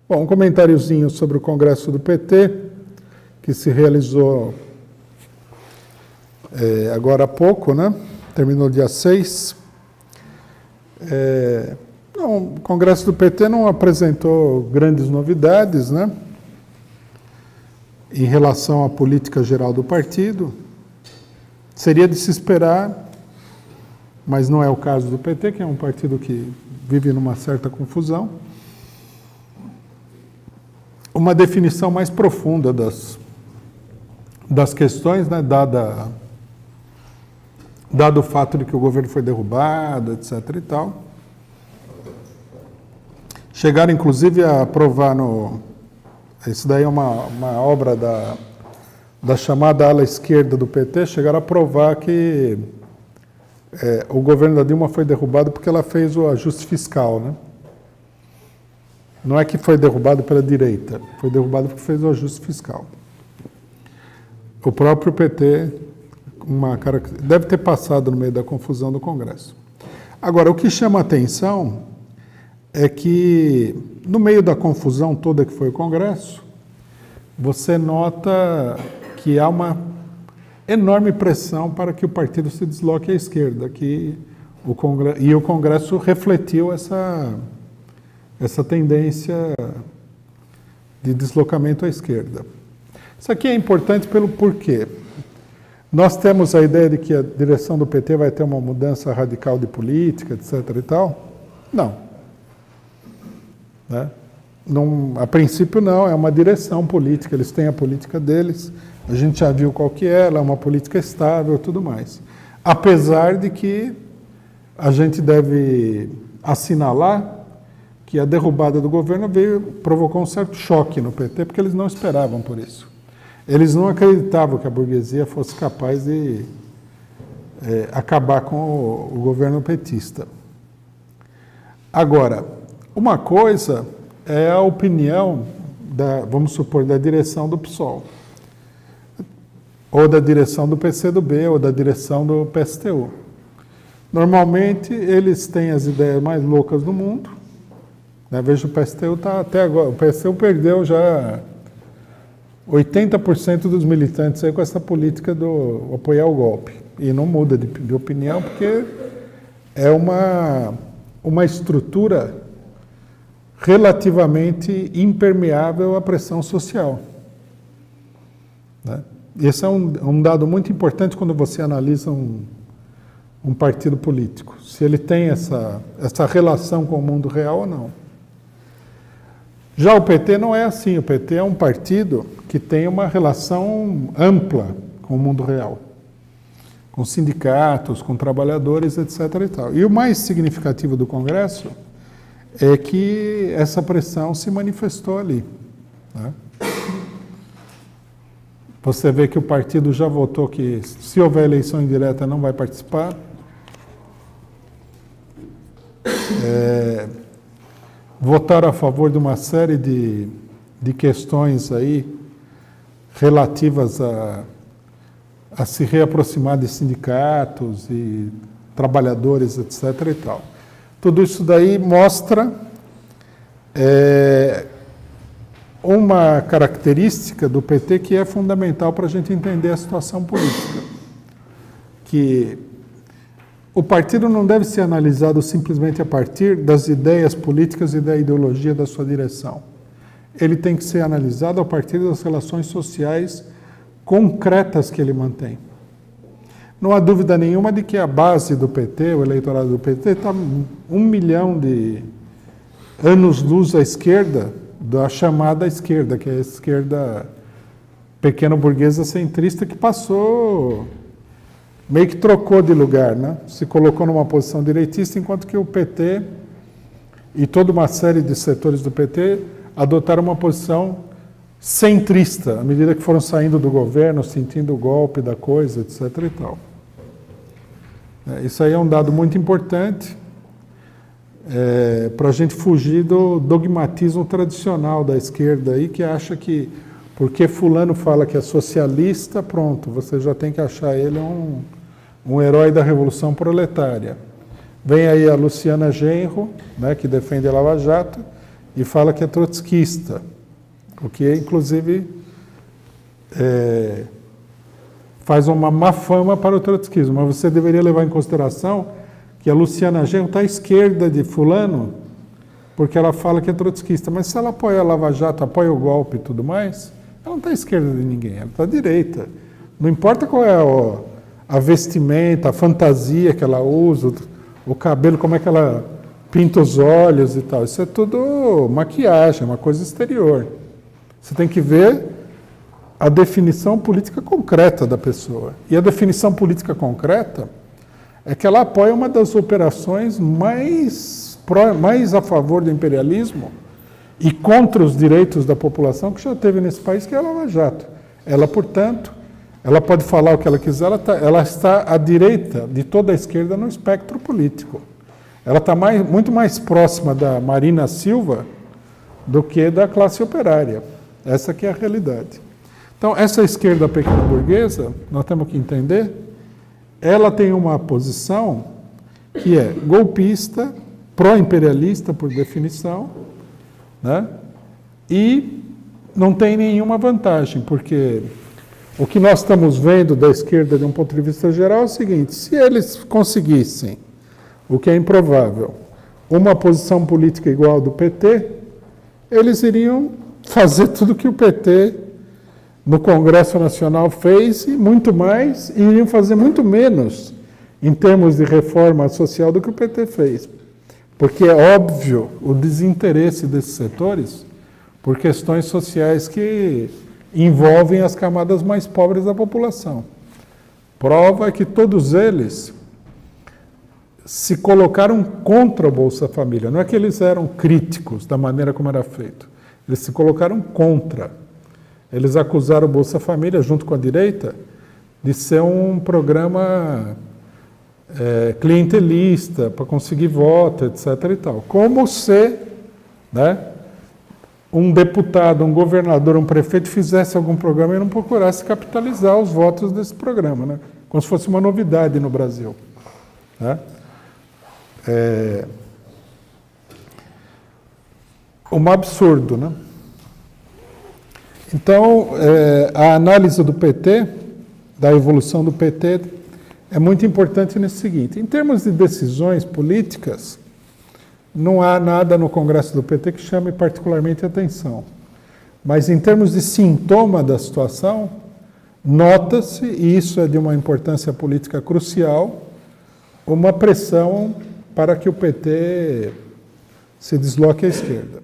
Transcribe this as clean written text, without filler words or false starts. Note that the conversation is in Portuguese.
Bom, um comentáriozinho sobre o Congresso do PT, que se realizou agora há pouco, né? Terminou dia 6. O Congresso do PT não apresentou grandes novidades, né? Em relação à política geral do partido. Seria de se esperar, mas não é o caso do PT, que é um partido que vive numa certa confusão, uma definição mais profunda das questões, né, dado o fato de que o governo foi derrubado, etc. e tal. Chegaram, inclusive, a aprovar isso daí é uma obra da chamada ala esquerda do PT, chegaram a aprovar que o governo da Dilma foi derrubado porque ela fez o ajuste fiscal, né? Não é que foi derrubado pela direita, foi derrubado porque fez o ajuste fiscal. O próprio PT deve ter passado no meio da confusão do Congresso. Agora, o que chama a atenção é que, no meio da confusão toda que foi o Congresso, você nota que há uma enorme pressão para que o partido se desloque à esquerda, e o Congresso refletiu essa tendência de deslocamento à esquerda. Isso aqui é importante pelo porquê. Nós temos a ideia de que a direção do PT vai ter uma mudança radical de política, etc. e tal. Não. Né? A princípio não, é uma direção política, eles têm a política deles, a gente já viu qual que é, ela é uma política estável e tudo mais. Apesar de que a gente deve assinalar que a derrubada do governo provocou um certo choque no PT, porque eles não esperavam por isso. Eles não acreditavam que a burguesia fosse capaz de acabar com o governo petista. Agora, uma coisa é a opinião, vamos supor, da direção do PSOL, ou da direção do PCdoB, ou da direção do PSTU. Normalmente, eles têm as ideias mais loucas do mundo. Né? Veja, o PSTU está até agora, o PSTU perdeu já 80% dos militantes aí com essa política do apoiar o golpe. E não muda de opinião, porque é uma estrutura relativamente impermeável à pressão social. Né? Esse é um dado muito importante quando você analisa um partido político, se ele tem essa relação com o mundo real ou não. Já o PT não é assim, o PT é um partido que tem uma relação ampla com o mundo real, com sindicatos, com trabalhadores, etc. e tal. E o mais significativo do Congresso é que essa pressão se manifestou ali. Né? Você vê que o partido já votou que, se houver eleição indireta, não vai participar. Votaram a favor de uma série de questões aí relativas a se reaproximar de sindicatos e trabalhadores, etc. e tal. Tudo isso daí mostra uma característica do PT que é fundamental para a gente entender a situação política. Que o partido não deve ser analisado simplesmente a partir das ideias políticas e da ideologia da sua direção. Ele tem que ser analisado a partir das relações sociais concretas que ele mantém. Não há dúvida nenhuma de que a base do PT, o eleitorado do PT, está 1 milhão de anos-luz à esquerda da chamada esquerda, que é a esquerda pequeno-burguesa centrista, que passou, meio que trocou de lugar, né? Se colocou numa posição direitista, enquanto que o PT e toda uma série de setores do PT adotaram uma posição centrista, à medida que foram saindo do governo, sentindo o golpe da coisa, etc. e tal. Isso aí é um dado muito importante para a gente fugir do dogmatismo tradicional da esquerda aí, que acha que porque fulano fala que é socialista, pronto, você já tem que achar ele um herói da Revolução Proletária. Vem aí a Luciana Genro, né, que defende a Lava Jato, e fala que é trotskista, o que, inclusive, faz uma má fama para o trotskismo. Mas você deveria levar em consideração que a Luciana Genro está à esquerda de fulano, porque ela fala que é trotskista. Mas se ela apoia a Lava Jato, apoia o golpe e tudo mais, ela não está à esquerda de ninguém, ela está à direita. Não importa qual é a vestimenta, a fantasia que ela usa, o cabelo, como é que ela pinta os olhos e tal. Isso é tudo maquiagem, uma coisa exterior. Você tem que ver a definição política concreta da pessoa. E a definição política concreta é que ela apoia uma das operações mais a favor do imperialismo e contra os direitos da população que já teve nesse país, que é a Lava Jato. Ela, portanto, ela pode falar o que ela quiser, ela está à direita de toda a esquerda no espectro político. Ela está muito mais próxima da Marina Silva do que da classe operária. Essa que é a realidade. Então, essa esquerda pequena burguesa, nós temos que entender, ela tem uma posição que é golpista, pró-imperialista, por definição, né? E não tem nenhuma vantagem, porque o que nós estamos vendo da esquerda de um ponto de vista geral é o seguinte: se eles conseguissem, o que é improvável, uma posição política igual ao do PT, eles iriam fazer tudo que o PT no Congresso Nacional fez e muito mais, e iriam fazer muito menos em termos de reforma social do que o PT fez. Porque é óbvio o desinteresse desses setores por questões sociais que envolvem as camadas mais pobres da população. Prova é que todos eles se colocaram contra o Bolsa Família. Não é que eles eram críticos da maneira como era feito. Eles se colocaram contra. Eles acusaram o Bolsa Família, junto com a direita, de ser um programa clientelista, para conseguir voto, etc. e tal. Como se, né, um deputado, um governador, um prefeito fizesse algum programa e não procurasse capitalizar os votos desse programa, né? Como se fosse uma novidade no Brasil. Né? Um absurdo, né? Então, a análise do PT, da evolução do PT, é muito importante nesse seguinte: em termos de decisões políticas, não há nada no Congresso do PT que chame particularmente a atenção. Mas em termos de sintoma da situação, nota-se, e isso é de uma importância política crucial, uma pressão para que o PT se desloque à esquerda.